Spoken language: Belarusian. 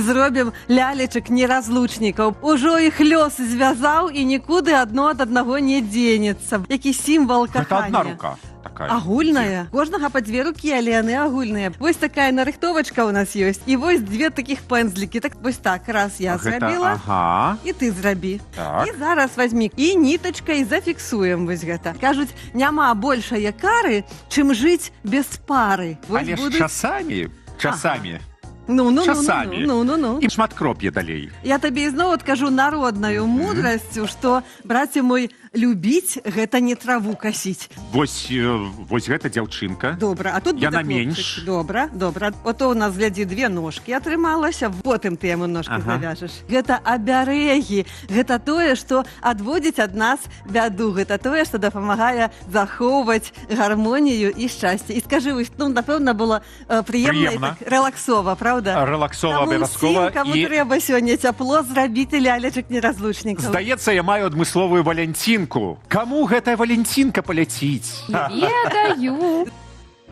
зробім лялечак неразлучнікаў. Ужо іх лёс звязаў і нікуды адно ад аднаго не дзенецца. Які сімвал Гэта кахання. одна рука. Агульная. Кожнага па дзве рукі, але яны агульныя. Вось такая нарыхтовачка ў нас ёсць. І вось две такіх пензлікі. Так вось так, раз я зрабіла, і ты зрабі. Так. І зараз вазьмі і нітачкай зафіксуем вось гэта. Кажуць, няма большай кары, чым жыць без пары. Вось Але будуць... часамі. Ну. І шматкроп'е далей. Я табе ізноў адкажу народнаю мудрасцю, што, браце мой, любіць гэта не траву касіць. Вось гэта дзяўчынка. Добра, а тут яна будзе менш. Добра. Ото ў нас, глядзі, две ножкі атрымалася, потым ты яму ножкі завяжаш. Гэта абярэгі, гэта тое, што адводзіць ад нас бяду, гэта тое, што дапамагае захоўваць гармонію і шчасце. І скажы, напэўна, было прыемна і так рэлаксова, правда? Рэлаксова абавязкова. Каму трэба сёння цяпло зрабіць лялечак неразлучнікаў. Здаецца, я маю адмысловую валянцінку. Каму гэтая валянцінка паляціць? Ведаю.